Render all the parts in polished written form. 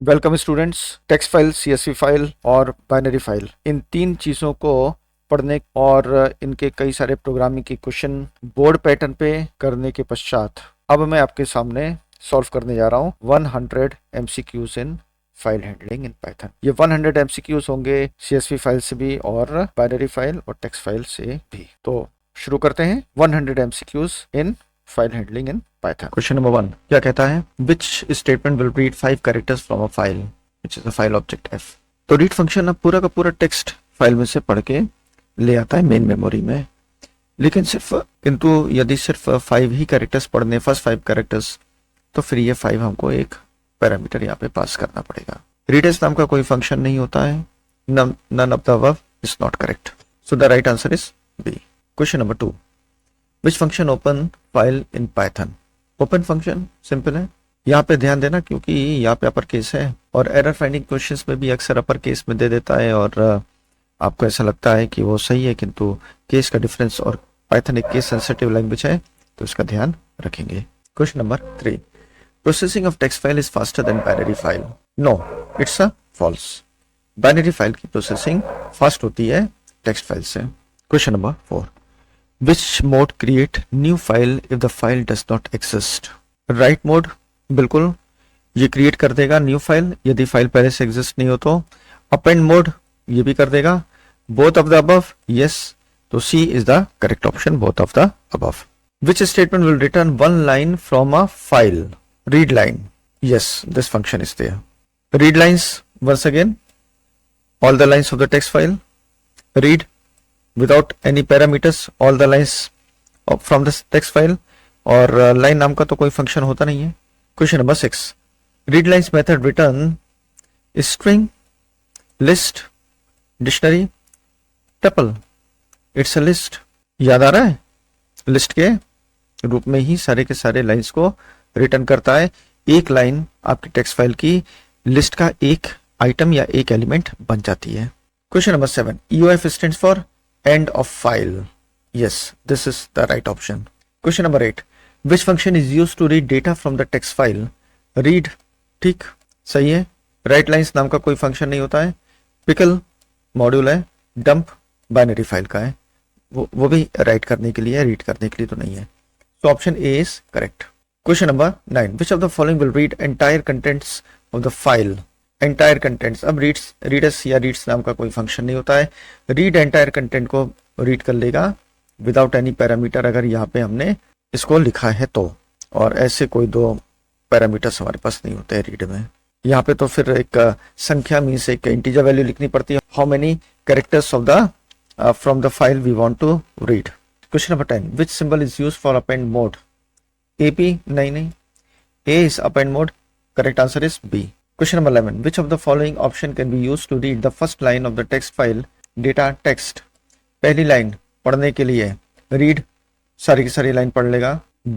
Welcome students. Text file, CSV file और binary file, इन तीन चीज़ों को पढ़ने और इनके कई सारे प्रोग्रामिंग की क्वेश्चन बोर्ड पैटर्न पे करने के पश्चात अब मैं आपके सामने सॉल्व करने जा रहा हूँ 100 MCQs in file handling in Python. ये 100 एमसीक्यूज होंगे सीएसवी फाइल से भी और बाइनरी फाइल और टेक्स्ट फाइल से भी। तो शुरू करते हैं 100 MCQs in file handling in Python. Question number 1 क्या कहता है? विच statement will read 5 characters from a file which is a file object F. तो रीड फंक्शन अब पूरा का पूरा टेक्स्ट फाइल में से पढ़ के ले आता है मेन मेमोरी में, लेकिन किंतु यदि सिर्फ 5 ही कैरेक्टर्स पढ़ने, फर्स्ट 5 कैरेक्टर्स, तो फिर ये 5 हमको एक पैरामीटर यहाँ पे पास करना पड़ेगा। रीडर्स नाम का कोई फंक्शन नहीं होता है। None of the above is not correct, so the right answer is B. Question number 2, which function open file in Python. Open function simple है, यहाँ पे ध्यान देना क्योंकि यहाँ पे अपर केस है और एरर फाइंडिंग क्वेश्चंस में भी अक्सर अपर केस में दे देता है और आपको ऐसा लगता है कि वो सही है, किंतु केस का डिफरेंस और पाइथन एक केस सेंसिटिव लैंग्वेज है तो इसका ध्यान रखेंगे। Question number 3, processing of text file is faster than binary file. No, it's a false. Binary file की प्रोसेसिंग फास्ट होती है टेक्स्ट फाइल से। Question number 4, which mode create new file if the file does not exist। Right mode बिल्कुल ये create कर देगा new file यदि file पहले से एग्जिस्ट नहीं हो तो। अपेंड मोड ये भी कर देगा। Both of the above, yes, तो C is the correct option, both of the above. Which statement will return one line from a file. Read line, yes, this function is there. Read lines once again, all the lines of the text file, read without any parameters all the lines from the text file, और line नाम का तो कोई function होता नहीं है। Question number 6, read lines method return string, list, dictionary, tuple. It's a list. याद आ रहा है, लिस्ट के रूप में ही सारे के सारे लाइन्स को रिटर्न करता है। एक लाइन आपकी टेक्स्ट फाइल की लिस्ट का एक आइटम या एक एलिमेंट बन जाती है। Question number 7, EOF stands for end of file, yes, this is the right option। question number 8, which function is used to read data from the text file। read, ठीक, सही है। write lines नाम का कोई function नहीं होता है। pickle module है। dump बाइनरी फाइल का है, वो भी राइट करने के लिए है, रीड करने के लिए तो नहीं है। so option A is correct. Question number 9, which of the following will read entire contents of the file। Entire contents, अब रीडर्स या रीड्स नाम का कोई फंक्शन नहीं होता है। रीड एंटायर कंटेंट को रीड कर लेगा विदाउट एनी पैरामीटर, अगर यहाँ पे हमने इसको लिखा है तो, और ऐसे कोई दो पैरामीटर्स हमारे पास नहीं होते हैं रीड में। यहाँ पे तो फिर एक संख्या मीन्स एक इंटीजर वैल्यू लिखनी पड़ती है, how many characters of the from the file we want to read. Question number 10, which symbol is used for append mode. AP, नहीं, A is append mode, correct answer is B। Question number 11, which of the following option can be used to read the first line of the text file data text। पहली line पढ़ने के लिए read सारी की सारी line पढ़ लेगा।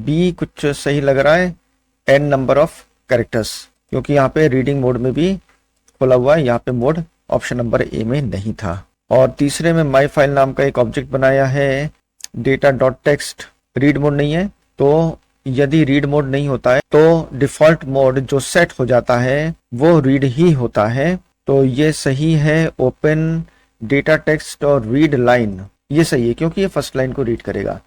B कुछ सही लग रहा है, n number of characters, क्योंकि यहाँ पे रीडिंग मोड में भी खोला हुआ है, यहाँ पे मोड ऑप्शन नंबर A में नहीं था। और तीसरे में माई फाइल नाम का एक ऑब्जेक्ट बनाया है data dot text, read mode नहीं है, तो यदि रीड मोड नहीं होता है तो डिफॉल्ट मोड जो सेट हो जाता है वो रीड ही होता है, तो ये सही है। ओपन डेटा टेक्स्ट और रीड लाइन ये सही है क्योंकि ये फर्स्ट लाइन को रीड करेगा।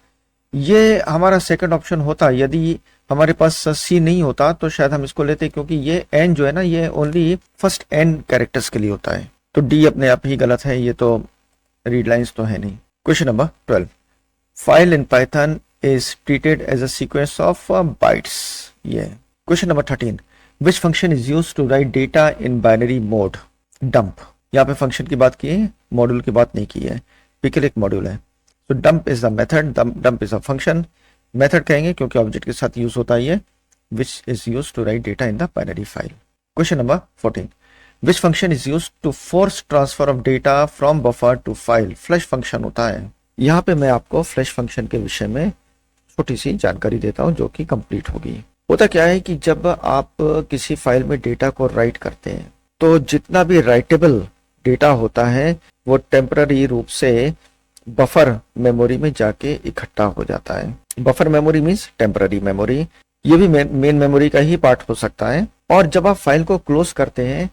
ये हमारा सेकंड ऑप्शन होता, यदि हमारे पास C नहीं होता तो शायद हम इसको लेते, क्योंकि ये N जो है ना, ये ओनली फर्स्ट N कैरेक्टर्स के लिए होता है, तो D अपने आप ही गलत है, ये तो रीड लाइन्स तो है नहीं। Question number 12, file in Python is treated as a sequence of bytes। yeah। Question number 13, which function is used to write data in binary mode। dump, यहाँ पे फंक्शन की बात की है, मॉड्यूल की बात नहीं की है। pickle एक मॉड्यूल है, so dump is the method, dump is a function। Method कहेंगे क्योंकि ऑब्जेक्ट के साथ यूज होता है ये, which is used to write data in the binary file। Question number 14, which function is used to force transfer of data from buffer to file। flush function होता है। यहाँ पे मैं आपको फ्लैश फंक्शन के विषय में छोटी सी जानकारी देता हूं जो कि कंप्लीट होगी। होता क्या है कि जब आप किसी फाइल में डेटा को राइट करते हैं तो जितना भी राइटेबल डेटा होता है वो टेम्पररी रूप से बफर मेमोरी में जाके इकट्ठा हो जाता है। Buffer memory means temporary memory, ये भी मेन मेमोरी का ही पार्ट हो सकता है, और जब आप फाइल को क्लोज करते हैं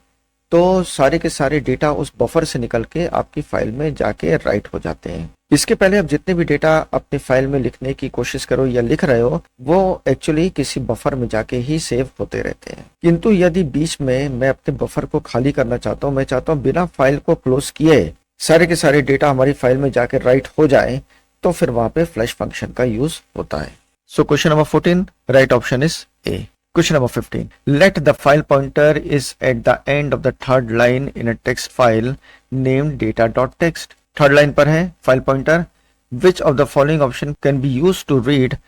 तो सारे के सारे डेटा उस बफर से निकल के आपकी फाइल में जाके राइट हो जाते हैं। इसके पहले आप जितने भी डेटा अपनी फाइल में लिखने की कोशिश करो या लिख रहे हो वो एक्चुअली किसी बफर में जाके ही सेव होते रहते हैं। किंतु यदि बीच में मैं अपने बफर को खाली करना चाहता हूँ, मैं चाहता हूँ बिना फाइल को क्लोज किए सारे के सारे डेटा हमारी फाइल में जाके राइट हो जाए, तो फिर वहां पे फ्लैश फंक्शन का यूज होता है। So question number 14, right option is a. Question number 15. Let the file pointer is at the end of the third line in a text file named data.txt. Third line पर है file pointer. Which of the following option can be used to read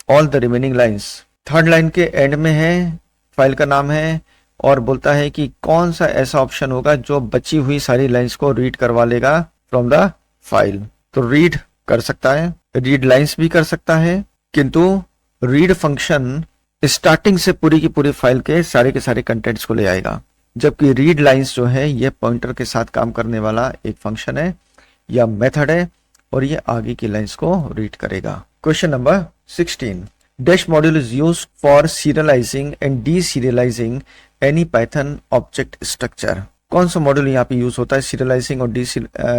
all the remaining lines? Third line के end में है, file का नाम है और बोलता है कि कौन सा ऐसा ऑप्शन होगा जो बची हुई सारी लाइंस को रीड करवा लेगा फ्रॉम द फाइल। तो रीड कर सकता है, रीड लाइंस भी कर सकता है, किंतु रीड फंक्शन स्टार्टिंग से पूरी की पूरी फाइल के सारे कंटेंट्स को ले आएगा, जबकि रीड लाइंस जो है ये पॉइंटर के साथ काम करने वाला एक फंक्शन है या मेथड है और ये आगे की लाइंस को रीड करेगा। Question number 16. Dash module is used for serializing and deserializing any Python object structure. कौन सा मॉड्यूल यहाँ पे यूज होता है सीरियलाइजिंग और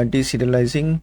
डीसीरियलाइजिंग,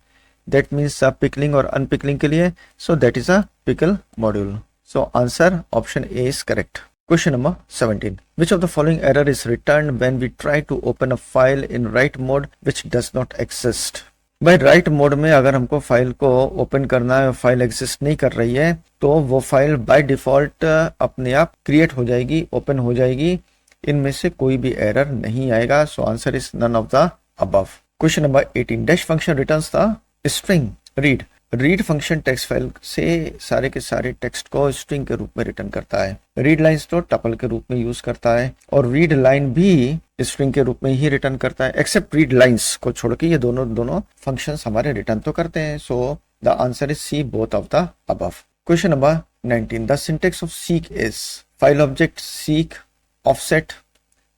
दैट मीन्स पिकलिंग और अनपिकलिंग के लिए? So that is a pickle module. So answer option A is correct. Question number 17. Which of the following error is returned when we try to open a file in write mode which does not exist? भाई right mode में अगर हमको file को open करना है, file exist नहीं कर रही है, तो वो फाइल बाय डिफॉल्ट अपने आप क्रिएट हो जाएगी, ओपन हो जाएगी, इनमें से कोई भी एरर नहीं आएगा। So answer is none of the above. Question number 18. Dash function returns the string read. Read function text file से सारे के सारे टेक्स्ट को स्ट्रिंग के रूप में रिटर्न करता है। रीड लाइंस तो टपल के रूप में यूज करता है और रीड लाइन भी स्ट्रिंग के रूप में ही रिटर्न करता है, एक्सेप्ट रीड लाइंस को छोड़ के ये दोनों फंक्शंस हमारे रिटर्न तो करते हैं। So the answer is C, both of the above. Question number 19. The syntax of seek is file object seek offset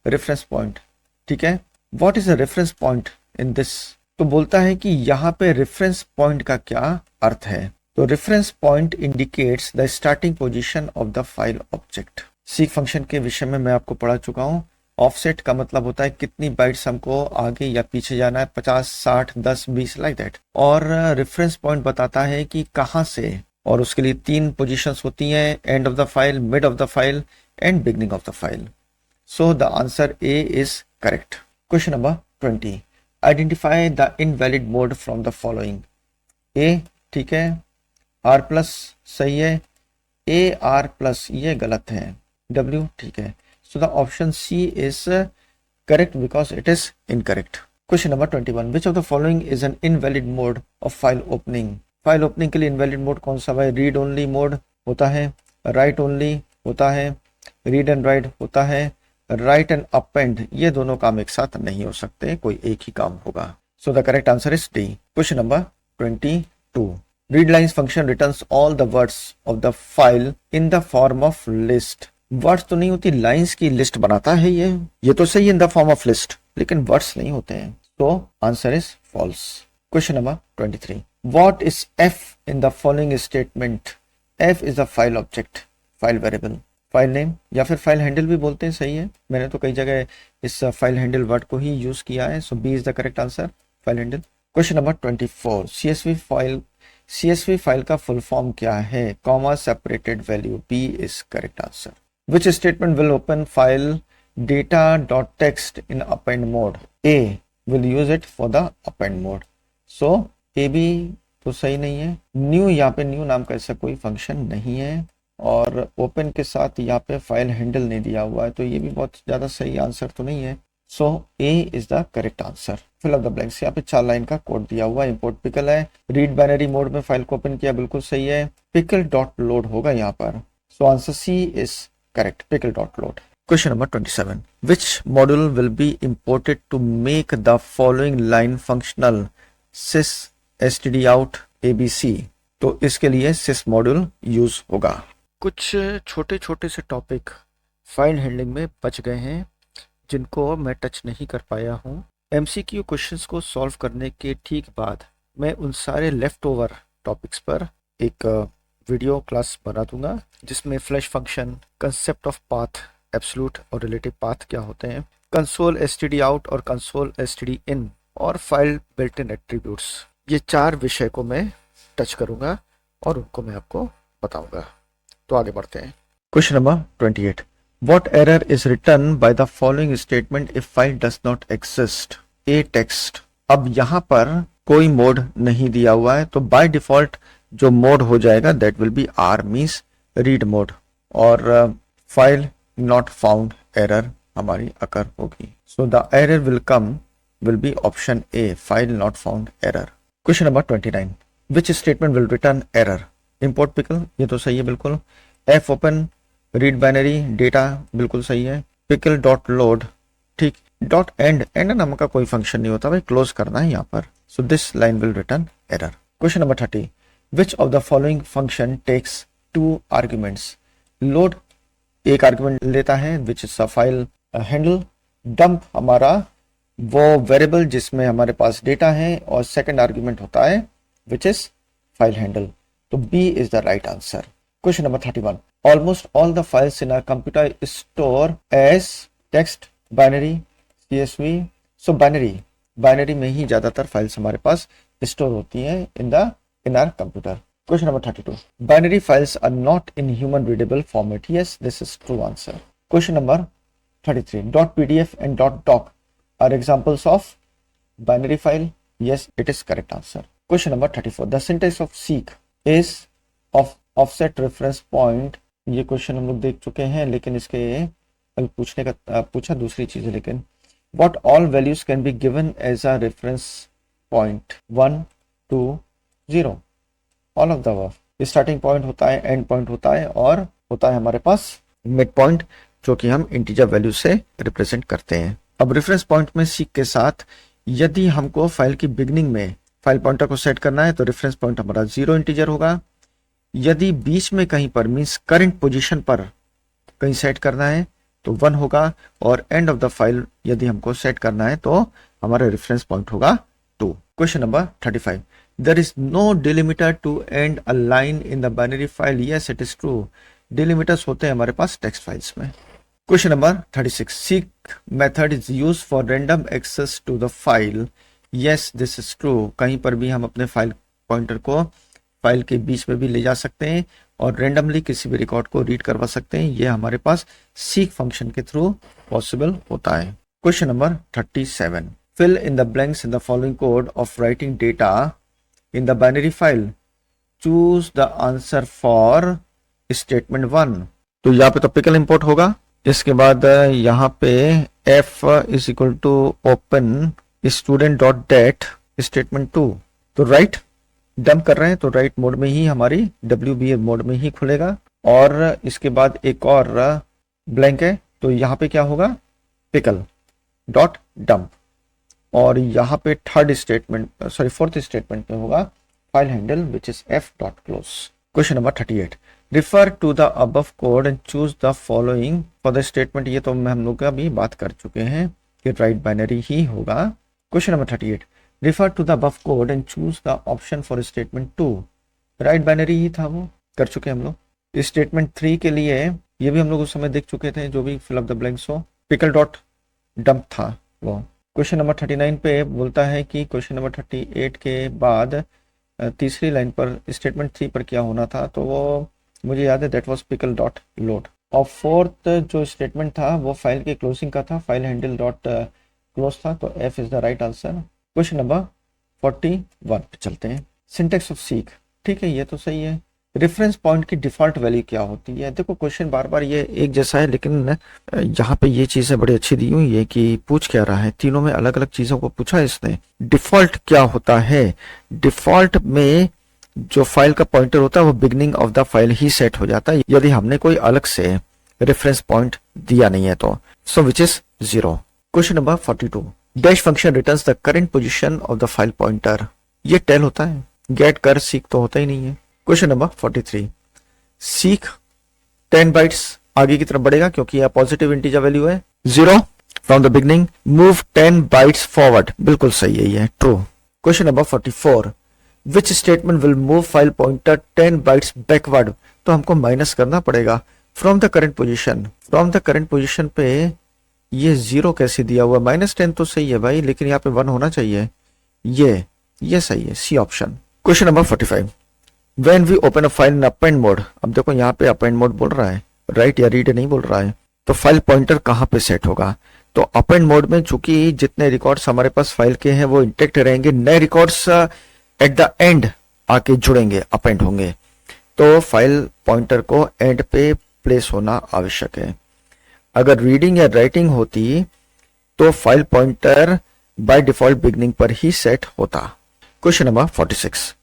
reference point. ठीक है, what is a reference point in this? तो बोलता है कि यहाँ पे रेफरेंस पॉइंट का क्या अर्थ है। तो reference point indicates the starting position of the file object. Seek function के विषय में मैं आपको पढ़ा चुका हूँ। ऑफसेट का मतलब होता है कितनी बाइट्स हमको आगे या पीछे जाना है, 50, 60, 10, 20 लाइक दैट। और रेफरेंस पॉइंट बताता है कि कहाँ से, और उसके लिए 3 पोजीशंस होती हैं, end of the file, mid of the file and beginning of the file. So the answer A is correct. Question number 20. Identify the invalid mode from the following. A ठीक है, आर प्लस सही है, A R plus ये गलत है, W ठीक है। So the option C is correct because it is incorrect. Question number 21. Which of the following is an invalid mode of file opening. File opening के लिए invalid mode कौन सा है? रीड ओनली मोड होता है, right only होता है, read and right होता है, राइट एंड अपेंड ये दोनों काम एक साथ नहीं हो सकते, कोई एक ही काम होगा। So the correct answer is D. Question number 22. Read lines function returns all the words of the file in the form of list. Words तो नहीं होती, लाइन्स की लिस्ट बनाता है ये तो सही in the form of list, लेकिन वर्ड्स नहीं होते हैं। तो answer is false. Question number 23. What is f in the following statement? F is the file object, file variable, file name या फिर फाइल हैंडल भी बोलते हैं, सही है। मैंने तो कई जगह इस फाइल हैंडल वर्ड को ही यूज किया है। So B is the correct answer, file handle. Question number 24. CSV file का फुल फॉर्म क्या है? Comma separated value, B is correct answer. Which statement will open file data.txt in append mode? A will use it for the append mode. So A भी तो सही नहीं है। New, यहाँ पे न्यू नाम का ऐसा कोई फंक्शन नहीं है और ओपन के साथ यहाँ पे फाइल हैंडल नहीं दिया हुआ है, तो ये भी बहुत ज्यादा सही आंसर तो नहीं है। So A is the correct answer. Fill up the blanks, यहाँ पे 4 लाइन का कोड दिया हुआ है। इंपोर्ट पिकल है, रीड बाइनरी मोड में फाइल को ओपन किया, बिल्कुल सही है। पिकल डॉट लोड होगा यहाँ पर। So answer C is correct, pickle dot load. Question number 27. Which module will be imported to make the following line functional? sys stdout abc। तो इसके लिए sys मॉड्यूल यूज होगा। कुछ छोटे छोटे से टॉपिक फाइल हैंडलिंग में बच गए हैं जिनको मैं टच नहीं कर पाया हूँ। एमसीक्यू क्वेश्चंस को सॉल्व करने के ठीक बाद मैं उन सारे लेफ्ट ओवर टॉपिक्स पर एक वीडियो क्लास बना दूंगा जिसमें flash function, concept of path absolute और रिलेटिव पाथ क्या होते हैं, कंसोल एसटीडी आउट और कंसोल एसटीडी इन, और फाइल बिल्ट इन एट्रीब्यूट्स। ये 4 विषय को मैं टच करूंगा और उनको मैं आपको बताऊंगा। तो आगे बढ़ते हैं। Question number 28, what error is return by the following statement if file does not exist. A text. अब यहाँ पर कोई मोड नहीं दिया हुआ है, तो बाय डिफॉल्ट जो मोड हो जाएगा that will be r, means read mode, और फाइल नॉट फाउंड एरर हमारी अकर होगी। So the error will be option A, file not found error. Question number 29, which statement will return error. Import pickle, ये तो सही है बिल्कुल। F open, read binary data, बिल्कुल सही है। पिकल डॉट लोड, ठीक। डॉट एंड नाम का कोई फंक्शन नहीं होता भाई, क्लोज करना है यहाँ पर। So this line will return error. Question number 30, which of the following function takes 2 arguments. Load एक आर्ग्यूमेंट लेता है which is a file handle. Dump हमारा वो वेरिएबल जिसमें हमारे पास डेटा है, और सेकंड आर्ग्यूमेंट होता है विच इज फाइल हैंडल। तो B is the right answer. Question number 31, almost all the files in our computer store as text, binary, CSV। So binary में ही ज्यादातर फाइल्स हमारे पास स्टोर होती हैं in our computer. Question number 32. Binary files are not in human readable format. Yes, this is true answer. Question number 33. .pdf and .doc are examples of binary file. Yes, it is correct answer. Question number 34. The syntax of seek is of offset reference point. ये question हम लोग देख चुके हैं, लेकिन इसके पूछा दूसरी चीज है। लेकिन what all values can be given as a reference point? 1, 2, 0. All of the above. Starting point होता है, एंड पॉइंट होता है, और होता है हमारे पास मिड पॉइंट, जो कि हम इंटीजर वैल्यू से रिप्रेजेंट करते हैं। अब रेफरेंस पॉइंट में सीक के साथ यदि हमको फाइल की बिगनिंग में फाइल पॉइंटर को सेट करना है तो रेफरेंस पॉइंट हमारा 0 इंटीजर होगा। यदि बीच में कहीं पर मींस करंट पोजीशन पर कहीं सेट करना है तो 1 होगा, और एंड ऑफ द फाइल यदि हमको सेट करना है तो हमारा रेफरेंस पॉइंट होगा 2। Question number 35, there is no delimiter to end a line in the binary file. Yes, it is true. Delimiters होते हैं हमारे पास टेक्स्ट फाइल्स में। Question number 36, seek method is used for random access to the file. Yes, this is true. कहीं पर भी हम अपने file pointer को फाइल के बीच में भी ले जा सकते हैं और रेंडमली किसी भी रिकॉर्ड को रीड करवा सकते हैं। ये हमारे पास seek फंक्शन के थ्रू पॉसिबल होता है। Question number 37, fill in the blanks in the following code of writing data in the binary file. Choose the answer for statement 1. तो यहाँ पे तो पिकल इंपोर्ट होगा। इसके बाद यहाँ पे f is equal to open student dot dat statement 2। तो राइट डंप कर रहे हैं तो राइट मोड में ही हमारी WBA मोड में ही खुलेगा। और इसके बाद एक और ब्लैंक है तो यहाँ पे क्या होगा, पिकल डॉट डंप। और यहाँ पे फोर्थ स्टेटमेंट पे होगा file handle which is f dot close. Question number 38, refer to the above code and choose the following for the statement. ये तो हम लोग अभी बात कर चुके हैं कि राइट बाइनरी ही होगा। Question number 38, refer to the above code and choose the option for statement 2। Write binary ही था, वो कर चुके हम लोग। स्टेटमेंट 3 के लिए ये भी हम लोग उस समय देख चुके थे, जो भी फिल अप द ब्लैंक्स हो, पिकल डॉट डंप था वो। क्वेश्चन नंबर 39 पे बोलता है कि क्वेश्चन नंबर 38 के बाद तीसरी लाइन पर स्टेटमेंट 3 पर क्या होना था, तो वो मुझे याद है that was pickle dot load. और फोर्थ जो स्टेटमेंट था वो फाइल के क्लोजिंग का था, फाइल हैंडल डॉट क्लोज था, तो F is the right answer. Question number 41 पे चलते हैं। सिंटेक्स ऑफ सीक, ठीक है ये तो सही है। रेफरेंस पॉइंट की डिफॉल्ट वैल्यू क्या होती है। देखो क्वेश्चन बार बार ये एक जैसा है, लेकिन यहाँ पे ये चीजें बड़ी अच्छी दी हुई है कि पूछ क्या रहा है, तीनों में अलग अलग चीजों को पूछा है इसने। डिफॉल्ट क्या होता है, डिफॉल्ट में जो फाइल का पॉइंटर होता है वो बिगनिंग ऑफ द फाइल ही सेट हो जाता है यदि हमने कोई अलग से रेफरेंस पॉइंट दिया नहीं है तो। So which is 0। Question number 42, dash function returns the current position of the file pointer. ये टेल होता है, गेट कर सीक तो होता ही नहीं है। क्वेश्चन नंबर 43, सीक 10 बाइट्स आगे की तरफ बढ़ेगा क्योंकि यह पॉजिटिव इंटीजर वैल्यू है। 0 from the beginning, move 10 bytes forward, बिल्कुल सही है ये, true. Question number 44, which statement will move file pointer 10 bytes backward. तो हमको माइनस करना पड़ेगा, फ्रॉम द करंट पोजीशन पे ये 0 कैसे दिया हुआ, -10 तो सही है भाई, लेकिन यहाँ पे 1 होना चाहिए, ये सही है, C option. Question number 45, when we open a file in append mode, अब देखो यहाँ पे अपेंड मोड बोल रहा है, राइट या रीड नहीं बोल रहा है, तो फाइल पॉइंटर कहाँ पे सेट होगा? तो अपेंड मोड में चूंकि जितने रिकॉर्ड्स हमारे पास फाइल के हैं वो इंटेक्ट रहेंगे, नए रिकॉर्ड्स एट द एंड आके जुड़ेंगे, अपेंड होंगे, तो फाइल पॉइंटर को एंड पे प्लेस होना आवश्यक है। अगर रीडिंग या राइटिंग होती तो file pointer by default beginning पर ही सेट होता। Question number 46,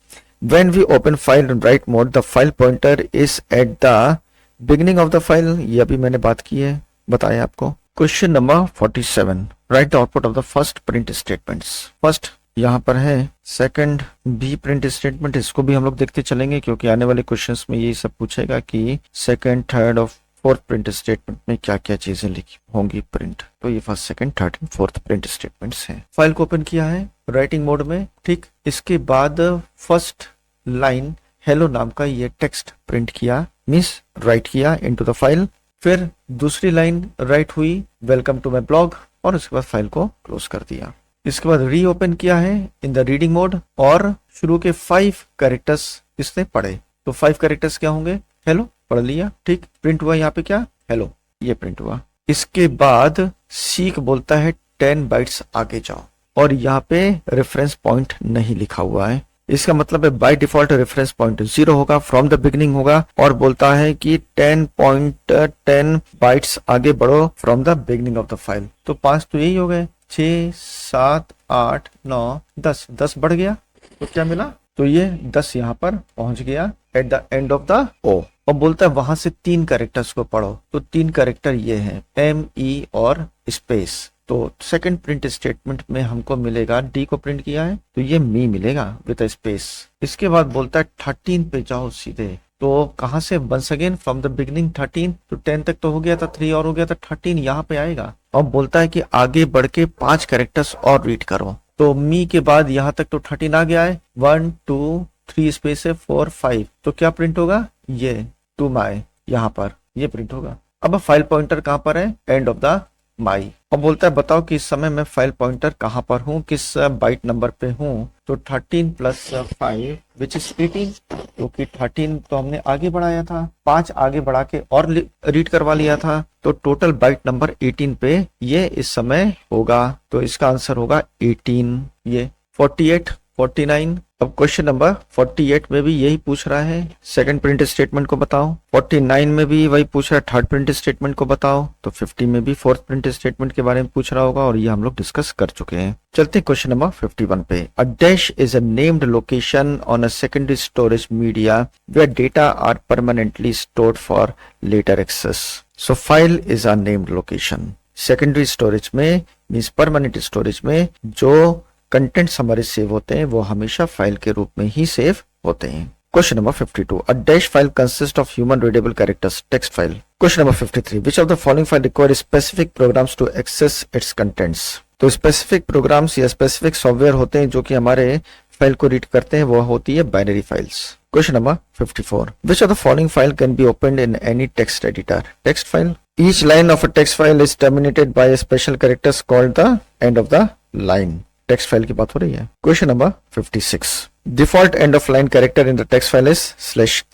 when we open file in write mode the file pointer is at the beginning of the file, ये अभी मैंने बात की है, बताया आपको। Question number 47, write the output of the first print statements. First यहाँ पर है, सेकंड भी प्रिंट स्टेटमेंट, इसको भी हम लोग देखते चलेंगे क्योंकि आने वाले क्वेश्चंस में ये सब पूछेगा कि सेकंड, थर्ड और फोर्थ प्रिंट स्टेटमेंट में क्या क्या चीजें लिखी होंगी प्रिंट। तो ये first, second, third and fourth print statements हैं। फाइल को ओपन किया है राइटिंग मोड में, ठीक। इसके बाद फर्स्ट लाइन हेलो नाम का ये टेक्स्ट प्रिंट किया, मीन्स राइट किया इनटू द फाइल। फिर दूसरी लाइन राइट हुई वेलकम टू माई ब्लॉग, और उसके बाद फाइल को क्लोज कर दिया। इसके बाद रीओपन किया है इन द रीडिंग मोड, और शुरू के 5 कैरेक्टर्स इसने पढ़े। तो 5 कैरेक्टर्स क्या होंगे? हेलो, पढ़ लिया, ठीक। प्रिंट हुआ यहाँ पे क्या? हेलो, ये प्रिंट हुआ। इसके बाद सीक बोलता है 10 बाइट्स आगे जाओ, और यहाँ पे रेफरेंस पॉइंट नहीं लिखा हुआ है। इसका मतलब है बाय डिफॉल्ट रेफरेंस पॉइंट 0 होगा, फ्रॉम द बिगनिंग होगा, और बोलता है कि 10 बाइट्स आगे बढ़ो from the beginning of the file. तो 5 तो यही हो गए, 6, 7, 8, 9, 10 बढ़ गया, तो क्या मिला? तो ये 10 यहाँ पर पहुंच गया at the end of the O, और बोलता है वहां से 3 कैरेक्टर्स को पढ़ो। तो 3 कैरेक्टर ये हैं, ME और स्पेस। तो सेकंड प्रिंट स्टेटमेंट में हमको मिलेगा, डी को प्रिंट किया है तो ये मी मिलेगा विद स्पेस। इसके बाद बोलता है 13 पे जाओ सीधे, तो कहां से? Once again from the beginning 13, तो 10 तक तो हो गया था, 3 और हो गया था, 13 यहाँ पे आएगा। और बोलता है कि आगे बढ़ के 5 कैरेक्टर्स और रीड करो। तो मी के बाद यहाँ तक तो 13 आ गया है, 1 2 3 स्पेस है 4 5, तो क्या प्रिंट होगा? ये टू माई, यहाँ पर ये प्रिंट होगा। अब फाइल पॉइंटर कहाँ पर है? And of the my. और बोलता है बताओ कि इस समय मैं फाइल पॉइंटर कहाँ पर हूँ, किस बाइट नंबर पे हूँ। तो 13 + 5 विच इज 18, क्योंकि 13 तो हमने आगे बढ़ाया था, 5 आगे बढ़ा के और रीड करवा लिया था, तो टोटल बाइट नंबर 18 पे ये इस समय होगा। तो इसका आंसर होगा 18। ये 48, 49। अब क्वेश्चन नंबर 48 में भी यही पूछ रहा है, सेकंड प्रिंट स्टेटमेंट को बताओ। 49 में भी वही पूछ रहा है, थर्ड प्रिंट स्टेटमेंट को बताओ। तो 50 में भी फोर्थ प्रिंट स्टेटमेंट के बारे में पूछ रहा होगा, और ये हम लोग डिस्कस कर चुके हैं। चलते हैं क्वेश्चन नंबर 51 पे। A dash is a named location on a secondary storage media where data are permanently stored for later access. So file is a named location. Secondary storage में मीन्स परमानेंट स्टोरेज में जो contents हमारे save होते हैं वो हमेशा file के रूप में ही सेव होते हैं। Question number 52, a dash file consist of human readable characters, text file. Question number 53, which of the following file require specific programs to access its contents. तो स्पेसिफिक प्रोग्राम्स या स्पेसिफिक सॉफ्टवेयर होते हैं जो कि हमारे file को read करते हैं, वो होती है binary files. Question number 54, which of the following file can be opened in any text editor, text file. Each line of a text file is terminated by special characters called the end of the line. Text file की बात हो रही है। Question number 56, default end of line character in the text file is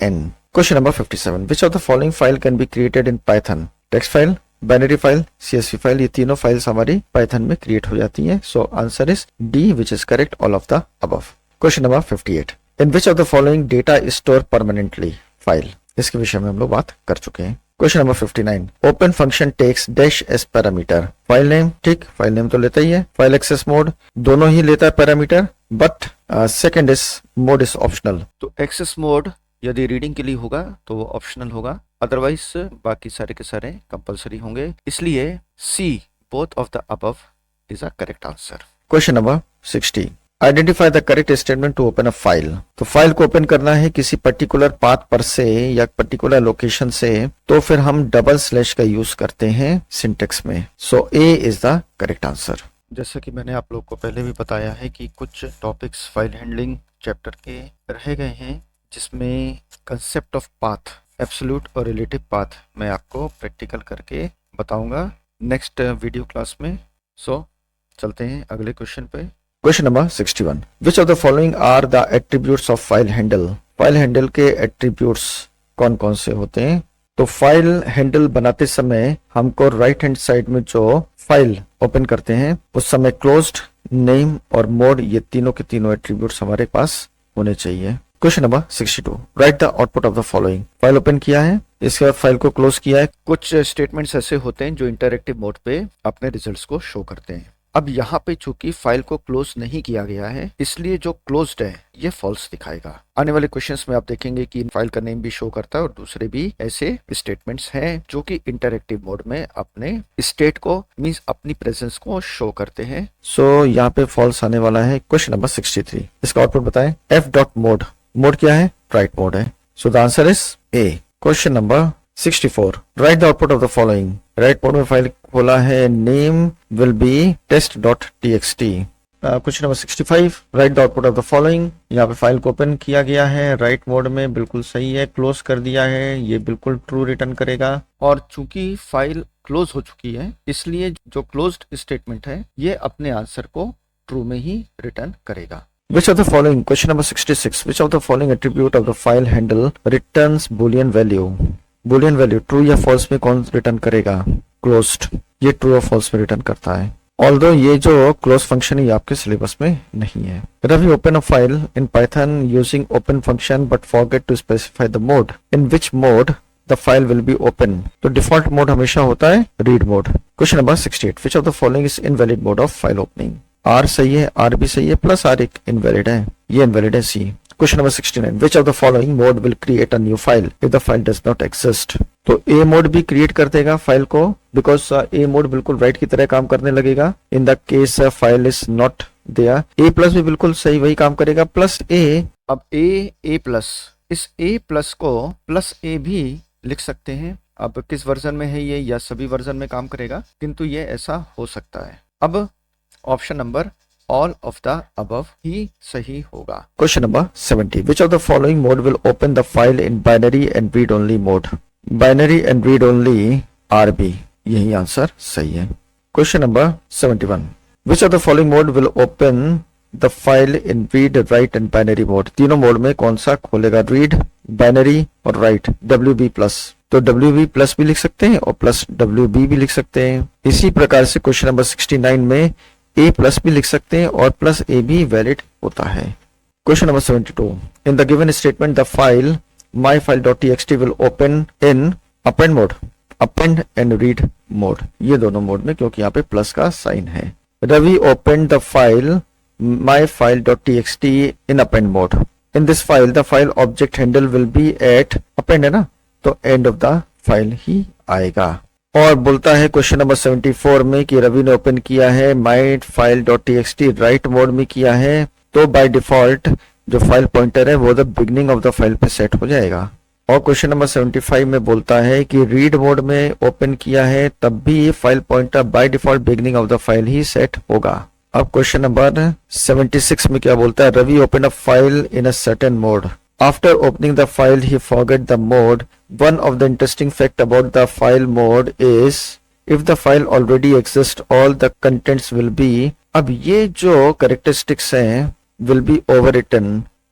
/n। Question number 57, which of the following file can be created in Python, text file, binary file, CSV file. ये तीनों files हमारी Python में create हो जाती हैं। So answer is D which is correct, all of the above. Question number 58, in which of the following data is store permanently, file. इसके विषय में हम लोग बात कर चुके हैं। Question number 59, open function takes dash s parameter, file name, ठीक, फाइल नेम तो लेता ही है। फाइल एक्सेस मोड दोनों ही लेता है parameter, but second is mode is optional. तो एक्सेस मोड यदि रीडिंग के लिए होगा तो वो ऑप्शनल होगा, अदरवाइज बाकी सारे के सारे कंपलसरी होंगे। इसलिए C both of the above is a correct answer. Question number 60, identify the correct statement to open a file. तो फाइल को ओपन करना है किसी पर्टिकुलर पाथ पर से या पर्टिकुलर लोकेशन से, तो फिर हम डबल स्लैश का यूज करते हैं सिंटेक्स में। सो A is the correct answer. जैसा कि मैंने आप लोग को पहले भी बताया है कि कुछ टॉपिक्स फाइल हैंडलिंग चैप्टर के रह गए हैं, जिसमें कंसेप्ट ऑफ पाथ एब्सोल्यूट और रिलेटिव पाथ मैं आपको प्रैक्टिकल करके बताऊंगा नेक्स्ट वीडियो क्लास में। सो चलते हैं अगले क्वेश्चन पे। Question number 61, which of the following are the attributes of file handle. File handle के एट्रीब्यूट्स कौन कौन से होते हैं? तो फाइल हैंडल बनाते समय हमको राइट हैंड साइड में जो फाइल ओपन करते हैं उस समय क्लोज्ड, नेम और मोड, ये तीनों के तीनों एट्रीब्यूट्स हमारे पास होने चाहिए। Question number 62, right the output of the following. File open किया है, इसके बाद फाइल को क्लोज किया है। कुछ स्टेटमेंट्स ऐसे होते हैं जो इंटरैक्टिव मोड पे अपने रिजल्ट्स को शो करते हैं। अब यहाँ पे चूंकि फाइल को क्लोज नहीं किया गया है इसलिए जो क्लोज्ड है ये फॉल्स दिखाएगा। आने वाले क्वेश्चंस में आप देखेंगे कि फाइल का नेम भी शो करता है और दूसरे भी ऐसे स्टेटमेंट्स हैं जो कि इंटरैक्टिव मोड में अपने स्टेट को मींस अपनी प्रेजेंस को शो करते हैं। सो यहाँ पे फॉल्स आने वाला है। क्वेश्चन नंबर 63, इसका आउटपुट बताएं। एफ डॉट मोड, मोड क्या है? राइट मोड है। So the answer is a. Question number 64, right the output of the following. Right mode में फाइल खोला है, name will be test.txt। Question number 65, right the output of the following. यहाँ पे file को open किया गया है राइट मोड में, बिल्कुल सही है। क्लोज कर दिया है, ये बिल्कुल ट्रू रिटर्न करेगा। और चूंकि फाइल क्लोज हो चुकी है इसलिए जो क्लोज्ड स्टेटमेंट है ये अपने आंसर को ट्रू में ही रिटर्न करेगा। Which of the following, question number 66, which of the following attribute of the file handle returns boolean value? boolean value true या false में कौन रिटर्न करेगा? closed, ये true और false में रिटर्न करता है। Although ये जो close function है ये आपके सिलेबस में नहीं है। Ravi open a file in Python using open function but forget to specify the mode. In which mode the file will be open? तो default mode हमेशा होता है read mode। Question number 68, which of the following is invalid mode of file opening? R सही है, are भी सही है, plus are एक इनवैलिड है, ये इनवैलिड है C. Question number 69, which of the following mode will create a new file if the file does not exist. तो ए मोड भी क्रिएट कर देगा फाइल को, बिकॉज ए मोड बिल्कुल राइट की तरह काम करने लगेगा in the case file is not there. A plus भी बिल्कुल सही वही काम करेगा, प्लस ए। अब ए प्लस, इस ए प्लस को प्लस ए भी लिख सकते हैं। अब किस वर्जन में है ये या सभी वर्जन में काम करेगा, किंतु ये ऐसा हो सकता है। अब option number all of the above ही सही होगा। Question number 70, which of the following mode will open the file in binary and read only mode. Binary and read only R B, यही आंसर सही है। Question number 71, which of the following mode will open the file in read, write and binary mode. तीनों mode में कौन सा खोलेगा? Read, binary और write. WB plus, तो WB प्लस भी लिख सकते हैं और प्लस WB भी लिख सकते हैं। इसी प्रकार से क्वेश्चन नंबर 69 में ए प्लस भी लिख सकते हैं और प्लस ए भी वैलिड होता है। Question number 72, in the given statement the file myfile.txt will open in append mode, append and read mode, ये दोनों मोड में, क्योंकि यहाँ पे प्लस का साइन है। Ravi open the file myfile.txt in append mode. In this file the file object handle will be at append, है ना, तो एंड ऑफ द फाइल ही आएगा। और बोलता है क्वेश्चन नंबर 74 में कि रवि ने ओपन किया है myfile.txt राइट मोड में किया है, तो बाय डिफॉल्ट जो फाइल पॉइंटर है वो the beginning of the file पे सेट हो जाएगा। और क्वेश्चन नंबर 75 में बोलता है कि रीड मोड में ओपन किया है तब भी file pointer by default beginning of the file ही सेट होगा। अब क्वेश्चन नंबर 76 में क्या बोलता है? Ravi open a file in a certain mode. After opening the file, he forgot the mode. One of the interesting fact about the file mode is, if the file already exists, all the contents will be. अब ये जो characteristics हैं, will be overwritten.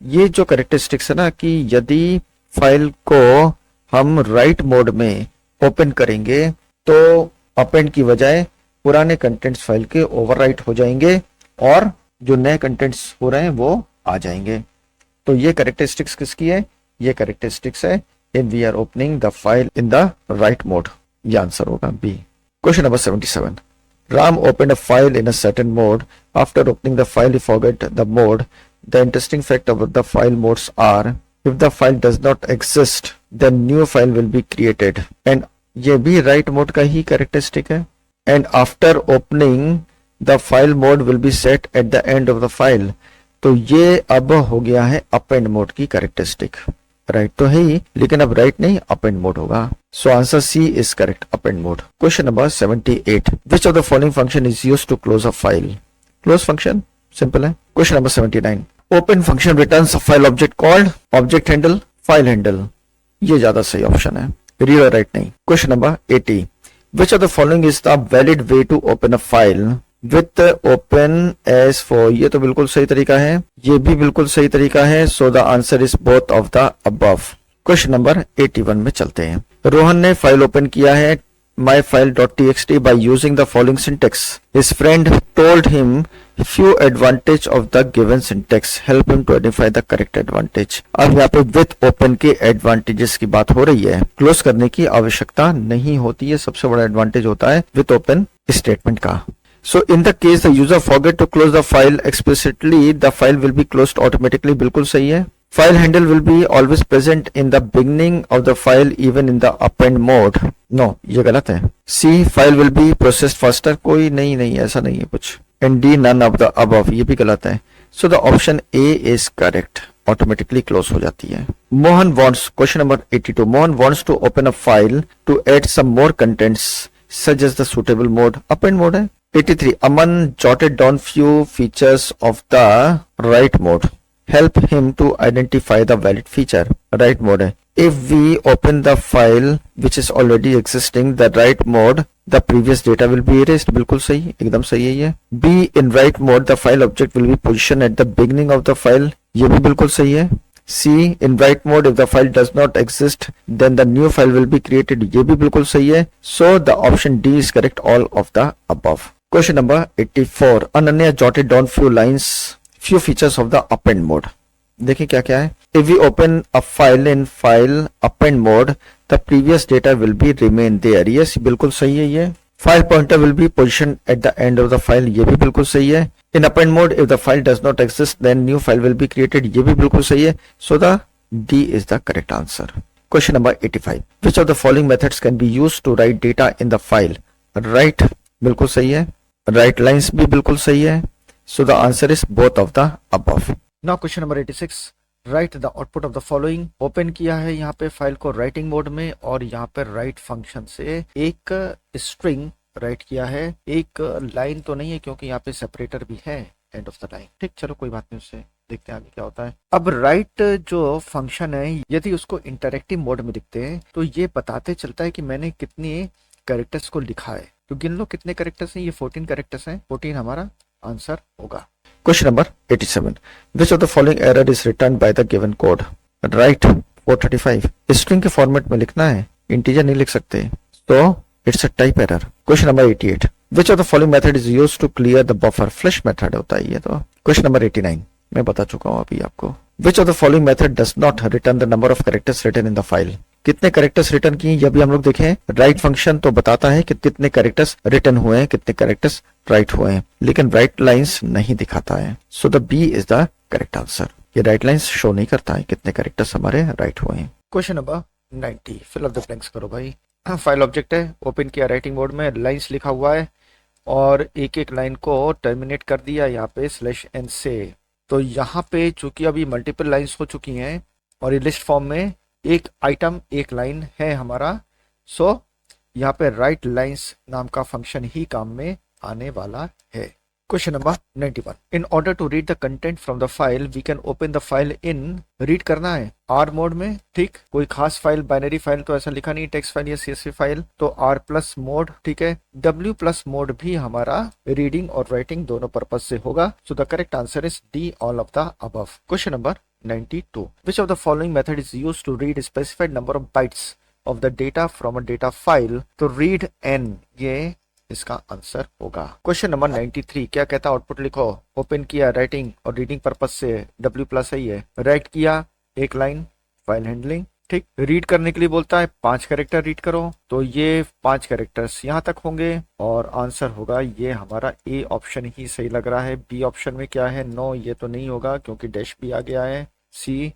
ये जो characteristics है ना कि यदि फाइल को हम राइट मोड में ओपन करेंगे तो अपेंड की बजाय पुराने कंटेंट्स फाइल के ओवरराइट हो जाएंगे और जो नए कंटेंट्स हो रहे हैं वो आ जाएंगे। तो ये कैरेक्टरिस्टिक्स किसकी है? ये कैरेक्टरिस्टिक्स है if we are opening the file in the write mode, ये आंसर होगा B. Question number 77, Ram open a file in a certain mode. After opening the file he forgot the mode. The interesting fact about the file modes are, if the file does not exist then new file will be created, and ये भी write mode का ही characteristic है। And after opening the file mode will be set eight the end of the file, तो ये अब हो गया है अपेंड मोड की कैरेक्टरिस्टिक। राइट तो है ही, लेकिन अब राइट नहीं अपेंड मोड होगा। So answer C is correct, append mode. Question number 78, which of the following function is used to close a file. Close function simple है। Question number 79, open function returns a file object called object handle, file handle. ये ज्यादा सही option है, read और write नहीं। Question number 80, which of the following is the valid way to open a file with open as for. ये तो बिल्कुल सही तरीका है, ये भी बिल्कुल सही तरीका है। So the answer is both of the above. Question number 81 में चलते हैं। रोहन ने फाइल ओपन किया है myfile.txt by using the following syntax. His friend told him few advantage of the given syntax. Help him to identify the correct advantage. अब यहाँ पे with open के advantages की बात हो रही है, क्लोज करने की आवश्यकता नहीं होती है। सबसे बड़ा एडवांटेज होता है with open स्टेटमेंट का। So in the case the user forget to close the file explicitly, the file will be closed automatically. बिल्कुल सही है। File handle will be always present in the beginning of the file even in the append mode. No, ये गलत है। C, file will be processed faster. कोई नहीं, ऐसा नहीं है कुछ। And D, none of the above. ये भी गलत है। So the option A is correct. Automatically close हो जाती है। Mohan wants, question number 82. Mohan wants to open a file to add some more contents. Suggest the suitable mode. Append mode है। 83. Aman jotted down few features of the write mode. Help him to identify the valid feature. Write mode है। If we open the file which is already existing, the write mode, the previous data will be erased. बिल्कुल सही, एकदम सही है ये। B, in write mode the file object will be positioned at the beginning of the file. ये भी बिल्कुल सही है। C, in write mode if the file does not exist then the new file will be created. ये भी बिल्कुल सही है। So the option D is correct, all of the above. Question number 84. Ananya jotted down few features of the append mode. देखिए क्या क्या है। If we open a file in file append mode, the previous data will be remain there. Yes, बिल्कुल सही है ये। File pointer will be positioned at the end of the file. ये भी बिल्कुल सही है। In append mode, if the file does not exist, then new file will be created. ये भी बिल्कुल सही है। So the D is the correct answer. Question number 85. Which of the following methods can be used to write data in the file? Write बिल्कुल सही है। Write lines भी बिल्कुल सही है। So the answer is both of the above. Now question number 86. Write the output of the following. Open किया है यहाँ पे फाइल को राइटिंग मोड में और यहाँ पे राइट फंक्शन से एक स्ट्रिंग राइट किया है। एक लाइन तो नहीं है क्योंकि यहाँ पे सेपरेटर भी है एंड ऑफ द लाइन। ठीक, चलो कोई बात नहीं, उससे देखते हैं आगे क्या होता है। अब राइट जो फंक्शन है यदि उसको इंटरेक्टिव मोड में दिखते हैं तो ये बताते चलता है कि मैंने कितने कैरेक्टर्स को लिखा है। तो गिन लो कितने कैरेक्टर्स हैं। ये 14 कैरेक्टर्स हैं। 14 हमारा आंसर होगा। Question number 87. Which of the following error is returned by the given code? Right 435. String के फॉर्मेट में लिखना है, इंटीजर नहीं लिख सकते, तो it's a type error. Question number 88. Which of the following method is used to clear the buffer? Flush method होता है ये तो। क्वेश्चन नंबर 89 मैं बता चुका हूँ अभी आपको। Which of the following method does not return the number of characters written in the file? कितने कैरेक्टर्स रिटर्न किए ये भी हम लोग देखें। राइट फंक्शन तो बताता है कि कितने कैरेक्टर्स रिटर्न हुए हैं, कितने कैरेक्टर्स राइट हुए हैं, लेकिन राइट लाइंस नहीं दिखाता है। So the B is the correct answer. ये राइट लाइंस शो नहीं करता है कितने कैरेक्टर्स हमारे राइट हुए हैं। Question number 90. Fill of the blanks करो भाई। फाइल ऑब्जेक्ट है, ओपन किया राइटिंग मोड में, लाइंस लिखा हुआ है और एक एक लाइन को टर्मिनेट कर दिया यहाँ पे /n से। तो यहाँ पे चूंकि अभी मल्टीपल लाइंस हो चुकी हैं और ये लिस्ट फॉर्म में एक आइटम एक लाइन है हमारा। सो यहाँ पे राइट लाइंस नाम का फंक्शन ही काम में आने वाला है। Question number 91. In order to read the content from the file we can open the file in, read करना है आर मोड में। ठीक, कोई खास फाइल बाइनरी फाइल तो ऐसा लिखा नहीं, टेक्स्ट फाइल या सीएसवी फाइल, तो आर प्लस मोड। ठीक है, डब्ल्यू प्लस मोड भी हमारा रीडिंग और राइटिंग दोनों पर्पज से होगा। So the correct answer is D, all of the above. Question number 92. Which of the following method is used to read a specified number of bytes of the data from a data file? तो read n ये इसका answer होगा। Question number 93 क्या कहता है, output लिखो। Open किया writing और रीडिंग पर्पज से W प्लस ही है, राइट किया एक लाइन, फाइल हैंडलिंग। ठीक, रीड करने के लिए बोलता है 5 कैरेक्टर रीड करो, तो ये 5 कैरेक्टर्स यहाँ तक होंगे और आंसर होगा ये हमारा ए ऑप्शन ही सही लग रहा है। बी ऑप्शन में क्या है, नो ये तो नहीं होगा क्योंकि डैश भी आ गया है। सी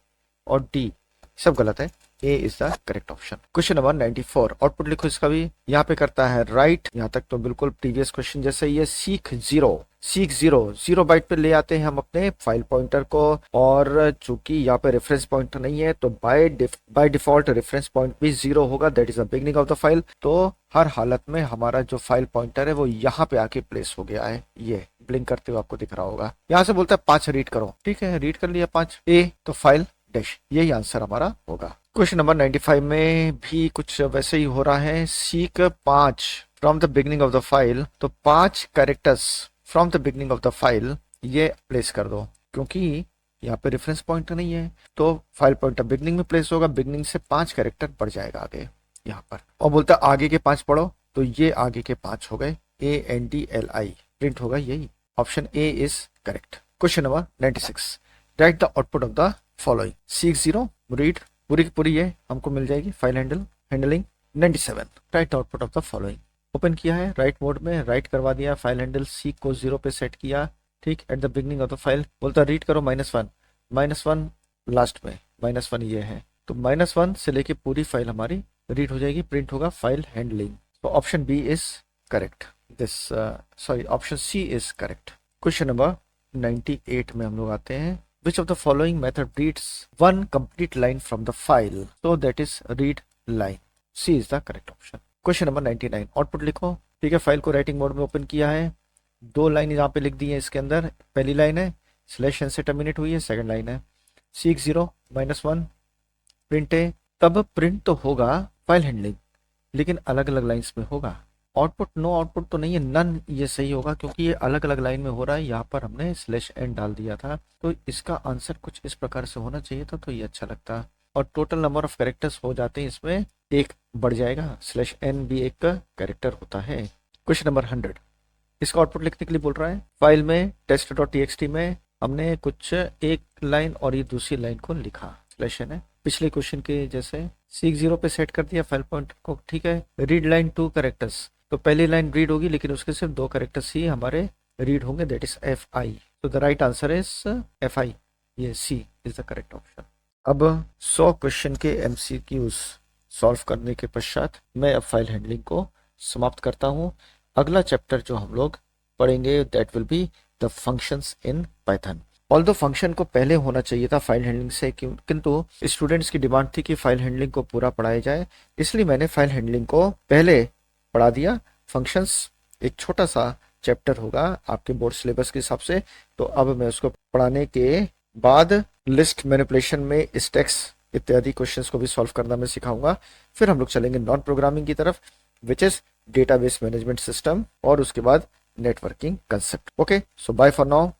और डी सब गलत है, A is the correct option. Question number 94 output लिखो इसका भी। यहाँ पे करता है राइट, यहाँ तक तो बिल्कुल प्रीवियस क्वेश्चन जैसे ही है। सीख जीरो बाइट पे ले आते हैं हम अपने फाइल पॉइंटर को, और चूंकि यहाँ पे रेफरेंस पॉइंटर नहीं है तो बाय डिफॉल्ट रेफरेंस पॉइंट भी 0 होगा, that is the beginning of the file. तो हर हालत में हमारा जो फाइल पॉइंटर है वो यहाँ पे आके प्लेस हो गया है। ये ब्लिंक करते हुए आपको दिख रहा होगा। यहाँ से बोलता है 5 रीड करो, ठीक है रीड कर लिया 5 ए, तो फाइल डैश, यही आंसर हमारा होगा। क्वेश्चन नंबर 95 में भी कुछ वैसे ही हो रहा है। Seek 5 from the beginning of the file, तो 5 characters from the beginning of the file ये प्लेस कर दो, क्योंकि यहाँ पे रेफरेंस पॉइंटर नहीं है तो फाइल पॉइंटर बिगनिंग में प्लेस होगा, बिगनिंग से 5 कैरेक्टर बढ़ जाएगा आगे यहाँ पर। और बोलता है आगे के 5 पढ़ो, तो ये आगे के 5 हो गए, ANDLI प्रिंट होगा यही। Option A is correct. Question number 96, right the output of the following. Seek 0 read, पूरी की पूरी ये हमको मिल जाएगी file handling. 97, right output of the following. Open किया है राइट मोड में, राइट करवा दिया, फाइल हैंडल सीक को 0 पे सेट किया, ठीक। Eight the beginning of the file बोलता रीड करो -1, -1 लास्ट में, -1 ये है, तो -1 से लेके पूरी फाइल हमारी रीड हो जाएगी, प्रिंट होगा फाइल हैंडलिंग। तो option B is correct, option C is correct. Question number 98 में हम लोग आते हैं। Which of the following method reads one complete line from the file? So that is read line. C is the correct option. Question number 99. Output लिखो, ठीक है। File को writing mode में ओपन किया है, 2 लाइन यहाँ पे लिख दी है इसके अंदर। पहली लाइन है /n से टर्मिनेट हुई है, सेकंड लाइन है सीक 0 -1 प्रिंट है। तब प्रिंट तो होगा फाइल हैंडलिंग, लेकिन अलग अलग लाइन्स में होगा। आउटपुट नो आउटपुट तो नहीं है, नन ये सही होगा, क्योंकि ये अलग अलग लाइन में हो रहा है। यहाँ पर हमने /n डाल दिया था, तो इसका आंसर कुछ इस प्रकार से होना चाहिए था, तो ये अच्छा लगता। और टोटल नंबर ऑफ कैरेक्टर्स हो जाते हैं इसमें, एक बढ़ जाएगा, /n भी एक कैरेक्टर होता है। क्वेश्चन नंबर 100, इसका आउटपुट लिखने के लिए बोल रहा है। फाइल में test.txt में हमने कुछ एक लाइन और ये दूसरी लाइन को लिखा, /n है, पिछले क्वेश्चन के जैसे। सीक 0 पे सेट कर दिया फाइल पॉइंटर को, ठीक है। रीड लाइन 2 कैरेक्टर्स, तो पहली लाइन रीड होगी, लेकिन उसके सिर्फ 2 कैरेक्टर्स ही हमारे रीड होंगे, दैट इज FI। तो the right answer is FI, ये C is the correct option. अब 100 क्वेश्चन के MCQs सॉल्व करने के पश्चात मैं अब फाइल हैंडलिंग को समाप्त करता हूँ। अगला चैप्टर जो हम लोग पढ़ेंगे that will be the functions in Python. Although function को पहले होना चाहिए था फाइल हैंडलिंग से, किंतु स्टूडेंट्स की डिमांड थी कि फाइल हैंडलिंग को पूरा पढ़ाया जाए, इसलिए मैंने फाइल हैंडलिंग को पहले पढ़ा दिया। फंक्शंस एक छोटा सा चैप्टर होगा आपके बोर्ड सिलेबस के हिसाब से, तो अब मैं उसको पढ़ाने के बाद लिस्ट मैनिपुलेशन में स्टैक्स इत्यादि क्वेश्चंस को भी सॉल्व करना मैं सिखाऊंगा। फिर हम लोग चलेंगे नॉन प्रोग्रामिंग की तरफ, which is database management system, और उसके बाद networking concept. Okay, so bye for now.